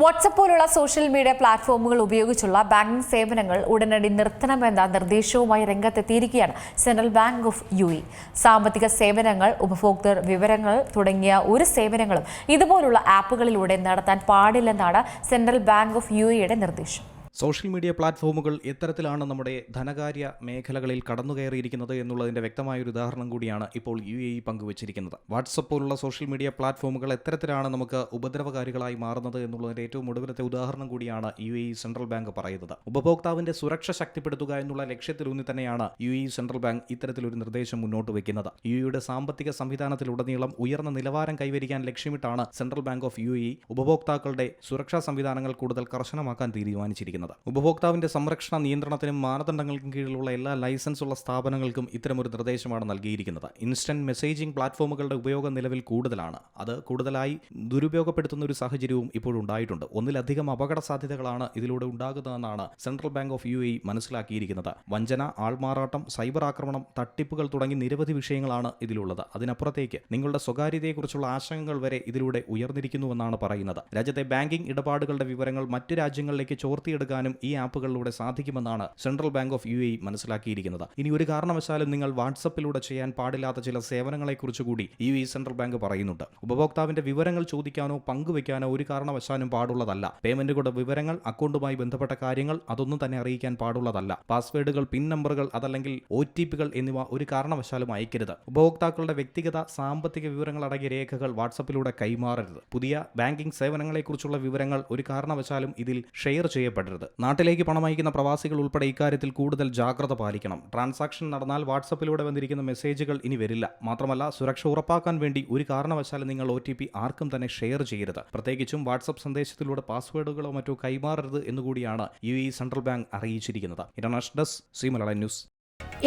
WhatsApp പോലുള്ള social media പ്ലാറ്റ്ഫോമുകൾ ഉപയോഗിച്ചുള്ള ബാങ്കിംഗ് സേവനങ്ങൾ ഉടനടി നിർത്തണമെന്ന നിർദ്ദേശവുമായി രംഗത്തെത്തിയിരിക്കുകയാണ് സെൻട്രൽ ബാങ്ക് ഓഫ് UAE. സാമ്പത്തിക സേവനങ്ങൾ, ഉപഭോക്തൃ വിവരങ്ങൾ തുടങ്ങിയ ഒരു സേവനങ്ങളും ഇതുപോലുള്ള ആപ്പുകളിലൂടെ നടത്താൻ പാടില്ലെന്നാണ് സെൻട്രൽ ബാങ്ക് ഓഫ് UAEയുടെ നിർദ്ദേശം. സോഷ്യൽ മീഡിയ പ്ലാറ്റ്ഫോമുകൾ എത്തരത്തിലാണ് നമ്മുടെ ധനകാര്യ മേഖലകളിൽ കടന്നുകയറിയിരിക്കുന്നത് എന്നുള്ളതിന്റെ വ്യക്തമായൊരു ഉദാഹരണം കൂടിയാണ് ഇപ്പോൾ UAE പങ്കുവച്ചിരിക്കുന്നത്. വാട്സ്ആപ്പ് പോലുള്ള സോഷ്യൽ മീഡിയ പ്ലാറ്റ്ഫോമുകൾ എത്തരത്തിലാണ് നമുക്ക് ഉപദ്രവകാരികളായി മാറുന്നത് എന്നുള്ളതിന്റെ ഏറ്റവും ഒടുവിലത്തെ ഉദാഹരണം കൂടിയാണ് UAE സെൻട്രൽ ബാങ്ക് പറയുന്നത്. ഉപഭോക്താവിന്റെ സുരക്ഷ ശക്തിപ്പെടുത്തുക എന്നുള്ള ലക്ഷ്യത്തിലൂന്നി തന്നെയാണ് UAE സെൻട്രൽ ബാങ്ക് ഇത്തരത്തിലൊരു നിർദ്ദേശം മുന്നോട്ട് വയ്ക്കുന്നത്. UAEയുടെ സാമ്പത്തിക സംവിധാനത്തിലുടനീളം ഉയർന്ന നിലവാരം കൈവരിക്കാൻ ലക്ഷ്യമിട്ടാണ് സെൻട്രൽ ബാങ്ക് ഓഫ് UAE ഉപഭോക്താക്കളുടെ സുരക്ഷാ സംവിധാനങ്ങൾ കൂടുതൽ കർശനമാക്കാൻ തീരുമാനിച്ചിരിക്കുന്നത്. ഉപഭോക്താവിന്റെ സംരക്ഷണ നിയന്ത്രണത്തിനും മാനദണ്ഡങ്ങൾക്കും കീഴിലുള്ള എല്ലാ ലൈസൻസ് ഉള്ള സ്ഥാപനങ്ങൾക്കും ഇത്തരമൊരു നിർദ്ദേശമാണ് നൽകിയിരിക്കുന്നത്. ഇൻസ്റ്റന്റ് മെസ്സേജിംഗ് പ്ലാറ്റ്ഫോമുകളുടെ ഉപയോഗം നിലവിൽ കൂടുതലാണ്. അത് കൂടുതലായി ദുരുപയോഗപ്പെടുത്തുന്ന ഒരു സാഹചര്യവും ഇപ്പോഴുണ്ടായിട്ടുണ്ട്. ഒന്നിലധികം അപകട സാധ്യതകളാണ് ഇതിലൂടെ ഉണ്ടാകുന്നതെന്നാണ് സെൻട്രൽ ബാങ്ക് ഓഫ് UAE മനസ്സിലാക്കിയിരിക്കുന്നത്. വഞ്ചന, ആൾമാറാട്ടം, സൈബർ ആക്രമണം, തട്ടിപ്പുകൾ തുടങ്ങി നിരവധി വിഷയങ്ങളാണ് ഇതിലുള്ളത്. അതിനപ്പുറത്തേക്ക് നിങ്ങളുടെ സ്വകാര്യതയെക്കുറിച്ചുള്ള ആശങ്കകൾ വരെ ഇതിലൂടെ ഉയർന്നിരിക്കുന്നുവെന്നാണ് പറയുന്നത്. രാജ്യത്തെ ബാങ്കിംഗ് ഇടപാടുകളുടെ വിവരങ്ങൾ മറ്റു രാജ്യങ്ങളിലേക്ക് ചോർത്തിയെടുക്കാൻ ഈ ആപ്പുകളിലൂടെ സാധിക്കുമെന്നാണ് സെൻട്രൽ ബാങ്ക് ഓഫ് UAE മനസ്സിലാക്കിയിരിക്കുന്നത്. ഇനി ഒരു കാരണവശാലും നിങ്ങൾ വാട്സപ്പിലൂടെ ചെയ്യാൻ പാടില്ലാത്ത ചില സേവനങ്ങളെക്കുറിച്ച് കൂടി UAE സെൻട്രൽ ബാങ്ക് പറയുന്നുണ്ട്. ഉപഭോക്താവിന്റെ വിവരങ്ങൾ ചോദിക്കാനോ പങ്കുവയ്ക്കാനോ ഒരു കാരണവശാലും പാടുള്ളതല്ല. പേയ്മെന്റുകളുടെ വിവരങ്ങൾ, അക്കൗണ്ടുമായി ബന്ധപ്പെട്ട കാര്യങ്ങൾ അതൊന്നും തന്നെ അറിയിക്കാൻ പാടുള്ളതല്ല. പാസ്വേഡുകൾ, പിൻ നമ്പറുകൾ അതല്ലെങ്കിൽ OTPകൾ എന്നിവ ഒരു കാരണവശാലും അയക്കരുത്. ഉപഭോക്താക്കളുടെ വ്യക്തിഗത സാമ്പത്തിക വിവരങ്ങൾ അടങ്ങിയ രേഖകൾ വാട്സപ്പിലൂടെ കൈമാറരുത്. പുതിയ ബാങ്കിംഗ് സേവനങ്ങളെക്കുറിച്ചുള്ള വിവരങ്ങൾ ഒരു കാരണവശാലും ഇതിൽ ഷെയർ ചെയ്യപ്പെടരുത്. നാട്ടിലേക്ക് പണം അയക്കുന്ന പ്രവാസികൾ ഉൾപ്പെടെ ഇക്കാര്യത്തിൽ കൂടുതൽ ജാഗ്രത പാലിക്കണം. ട്രാൻസാക്ഷൻ നടന്നാൽ വാട്സപ്പിലൂടെ വന്നിരിക്കുന്ന മെസ്സേജുകൾ ഇനി വരില്ല. മാത്രമല്ല, സുരക്ഷ ഉറപ്പാക്കാൻ വേണ്ടി ഒരു കാരണവശാലും നിങ്ങൾ OTP ആർക്കും തന്നെ ഷെയർ ചെയ്യരുത്. പ്രത്യേകിച്ചും വാട്സപ്പ് സന്ദേശത്തിലൂടെ പാസ്വേഡുകളോ മറ്റോ കൈമാറരുത് എന്നുകൂടിയാണ് UAE സെൻട്രൽ ബാങ്ക് അറിയിച്ചിരിക്കുന്നത്. International desk, Zee Malayalam news.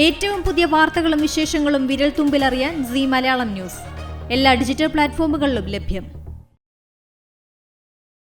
ഏറ്റവും പുതിയ വാർത്തകളും വിശേഷങ്ങളും വിരൽ തുമ്പിലറിയാൻ സീ മലയാളം ന്യൂസ് എല്ലാ ഡിജിറ്റൽ പ്ലാറ്റ്ഫോമുകളിലും ലഭ്യം.